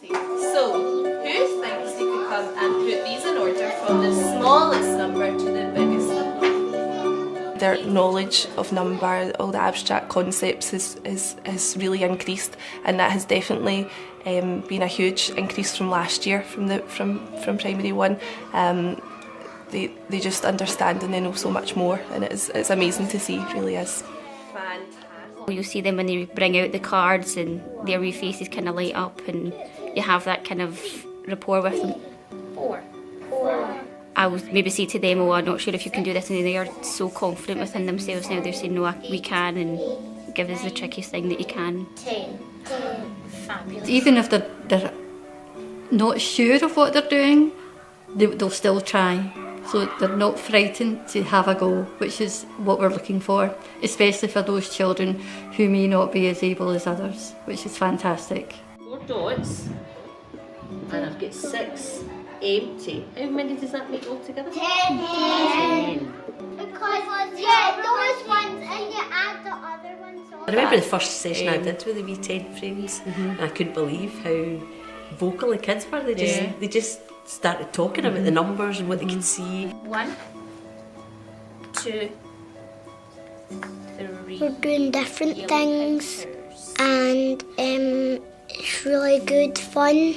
So, who thinks they could come and put these in order from the smallest number to the biggest number? Their knowledge of number, all the abstract concepts has really increased, and that has definitely been a huge increase from last year from primary one. They just understand and they know so much more, and it's amazing to see, it really is. Fantastic. You'll see them when they bring out the cards and their wee faces kind of light up and you have that kind of rapport with them. Four. I would maybe say to them, oh, I'm not sure if you can do this, and they are so confident within themselves now. They're saying, no, we can, and give us the trickiest thing that you can. 10. Fabulous. Even if they're not sure of what they're doing, they'll still try. So they're not frightened to have a go, which is what we're looking for, especially for those children who may not be as able as others, which is fantastic. 4 dots, and I've got 6 empty. How many does that make altogether? 10. Because those ones and you add the other ones on. I remember the first session I did with the wee 10 frames, and I couldn't believe how vocal the kids were. They just started talking about the numbers and what they could see. 1, 2, 3. We're doing different things and it's really good fun.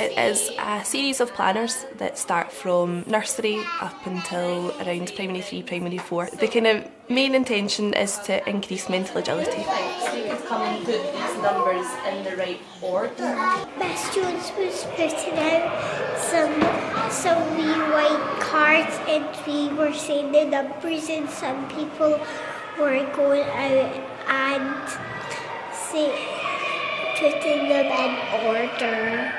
It is a series of planners that start from nursery up until around primary 3, primary 4. The kind of main intention is to increase mental agility. So you could come and put these numbers in the right order. Miss Jones was putting out some wee white cards and we were saying the numbers and some people were going out and putting them in order.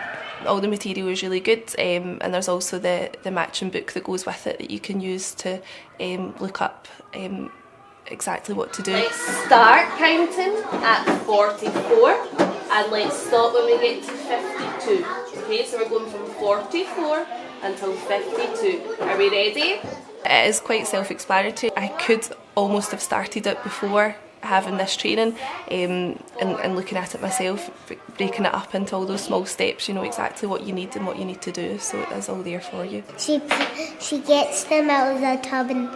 All the material is really good, and there's also the matching book that goes with it that you can use to look up exactly what to do. Let's start counting at 44 and let's stop when we get to 52. Okay, so we're going from 44 until 52. Are we ready? It is quite self-explanatory. I could almost have started it before having this training and looking at it myself, breaking it up into all those small steps. You know exactly what you need and what you need to do, so it is all there for you. She gets them out of the tub and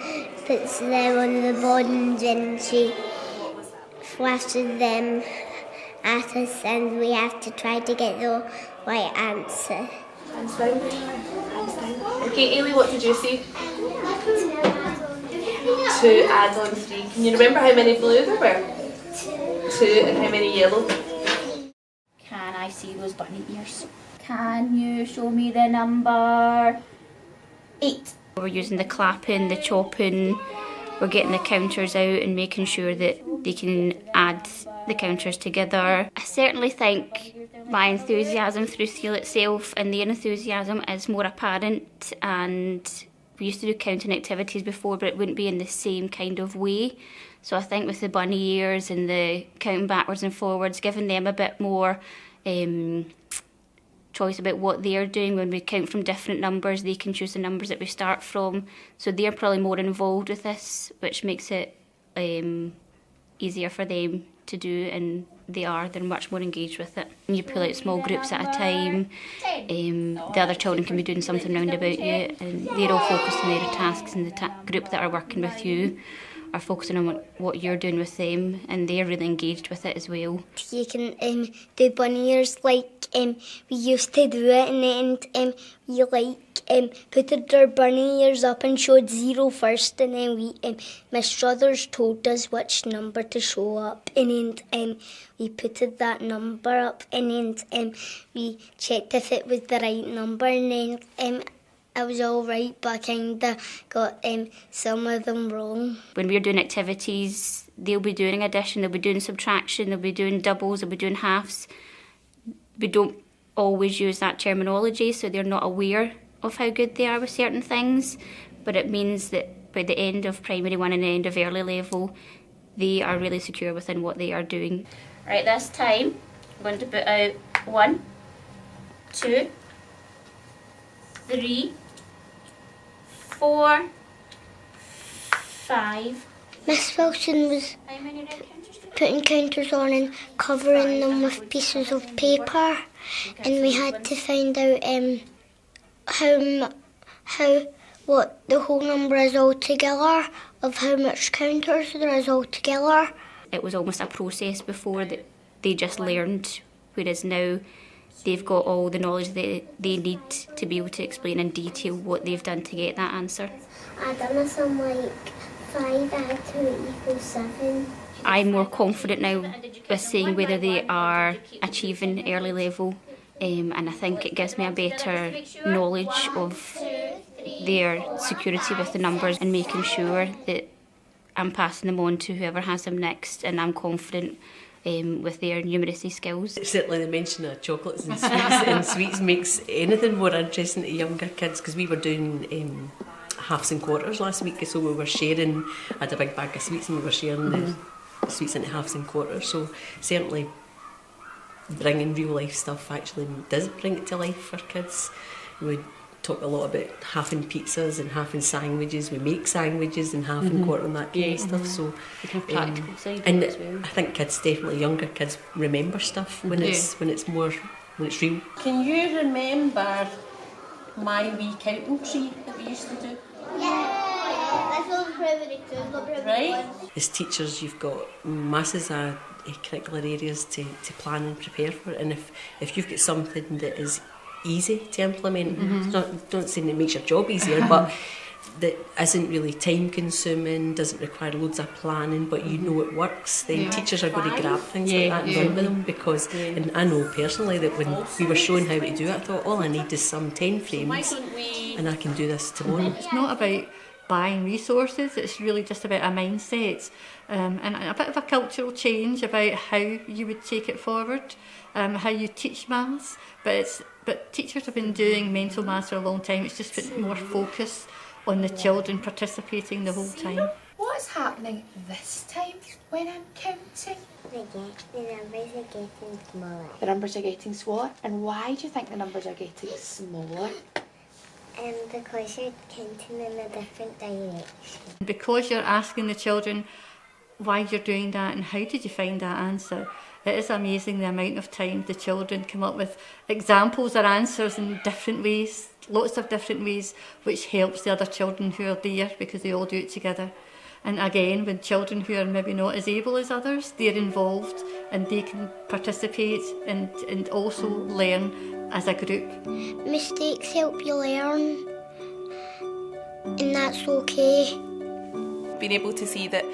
puts them on the buttons and she flashes them at us and we have to try to get the right answer. Hands down. Hands down. Okay, Ailey, what did you see? 2 add on 3. Can you remember how many blue there were? 2 and how many yellow? Can I see those bunny ears? Can you show me the number 8? We're using the clapping, the chopping, we're getting the counters out and making sure that they can add the counters together. I certainly think my enthusiasm through Seal itself and their enthusiasm is more apparent, and we used to do counting activities before, but it wouldn't be in the same kind of way. So I think with the bunny ears and the counting backwards and forwards, giving them a bit more choice about what they're doing. When we count from different numbers, they can choose the numbers that we start from. So they're probably more involved with this, which makes it easier for them to do, and they're much more engaged with it. You pull out small groups at a time, the other children can be doing something round about you, and they're all focused on their tasks, and the group that are working with you are focusing on what you're doing with them, and they're really engaged with it as well. You can do bunny ears like we used to do it, and then we put our bunny ears up and showed 0 first, and then Miss Struthers told us which number to show up, and then we put that number up, and then we checked if it was the right number, and then I was all right, but I kind of got some of them wrong. When we're doing activities, they'll be doing addition, they'll be doing subtraction, they'll be doing doubles, they'll be doing halves. We don't always use that terminology, so they're not aware of how good they are with certain things, but it means that by the end of primary 1 and the end of early level, they are really secure within what they are doing. Right, this time I'm going to put out 1, 2, 3, 4, 5. Miss Wilson was How many red counters? putting counters on and covering them with pieces of paper, and we had to find out what the whole number is altogether, of how much counters there is altogether. It was almost a process before that they just learned, whereas now they've got all the knowledge that they need to be able to explain in detail what they've done to get that answer. I done some like 5 add 2 equals 7. I'm more confident now with saying whether they are achieving early level, and I think it gives me a better knowledge of their security with the numbers and making sure that I'm passing them on to whoever has them next, and I'm confident with their numeracy skills. Certainly the mention of chocolates and sweets makes anything more interesting to younger kids, because we were doing halves and quarters last week, so we were sharing. I had a big bag of sweets and we were sharing the sweets into halves and quarters, so certainly bringing real life stuff actually does bring it to life for kids. We talk a lot about halving pizzas and halving sandwiches. We make sandwiches and half and quarter and that kind of stuff. So The kind of practical side and as well. I think kids, definitely younger kids, remember stuff when it's real. Can you remember my wee counting tree that we used to do? This one's primary 2, not primary Right? 1. As teachers, you've got masses of curricular areas to plan and prepare for, and if you've got something that is easy to implement, it's not saying it makes your job easier, but that isn't really time consuming, doesn't require loads of planning, but you know it works, then teachers are going to grab things like that and run with them, because and I know personally that when we were showing how to do it, I thought all I need is some 10 frames and I can do this tomorrow. It's not about buying resources, it's really just about a mindset and a bit of a cultural change about how you would take it forward, how you teach maths, but teachers have been doing mental maths for a long time. It's just put more focus on the children participating the whole time. What's happening this time when I'm counting? The numbers are getting smaller. The numbers are getting smaller. And why do you think the numbers are getting smaller? Because you're counting in a different direction. Because you're asking the children why you're doing that and how did you find that answer, it is amazing the amount of time the children come up with examples or answers in different ways, lots of different ways, which helps the other children who are there because they all do it together. And again, with children who are maybe not as able as others, they're involved and they can participate and also learn as a group. Mistakes help you learn, and that's okay. Being able to see that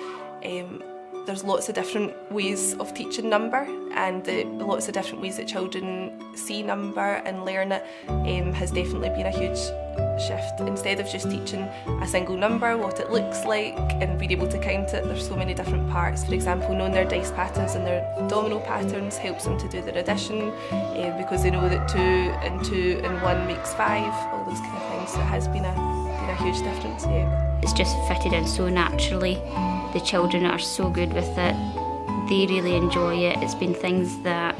there's lots of different ways of teaching number, and lots of different ways that children see number and learn it has definitely been a huge shift. Instead of just teaching a single number, what it looks like, and being able to count it, there's so many different parts. For example, knowing their dice patterns and their domino patterns helps them to do their addition, because they know that 2 and 2 and 1 makes 5, all those kind of things. So it has been a huge difference, It's just fitted in so naturally. The children are so good with it. They really enjoy it. It's been things that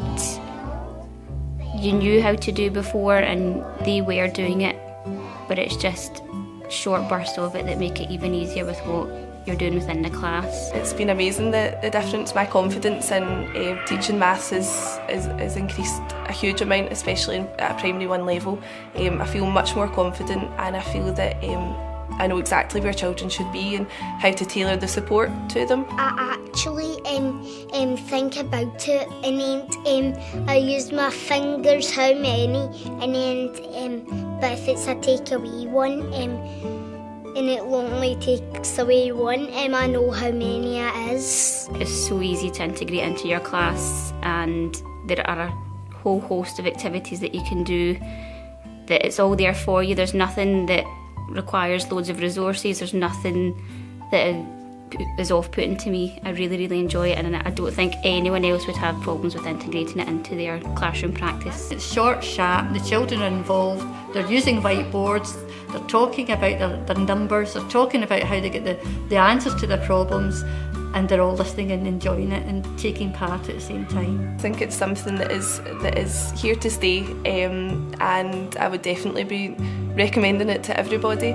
you knew how to do before and they were doing it, but it's just short bursts of it that make it even easier with what you're doing within the class. It's been amazing, the difference. My confidence in teaching maths has increased a huge amount, especially at a primary 1 level. I feel much more confident, and I feel that I know exactly where children should be and how to tailor the support to them. I actually think about it, and then I use my fingers how many, and then but if it's a takeaway one, and it only takes away 1, I know how many it is. It's so easy to integrate into your class, and there are a whole host of activities that you can do, that it's all there for you. There's nothing that requires loads of resources. There's nothing that is off-putting to me. I really, really enjoy it, and I don't think anyone else would have problems with integrating it into their classroom practice. It's short, sharp, the children are involved, they're using whiteboards, they're talking about their numbers, they're talking about how they get the answers to their problems. and they're all listening and enjoying it and taking part at the same time. I think it's something that is here to stay, and I would definitely be recommending it to everybody.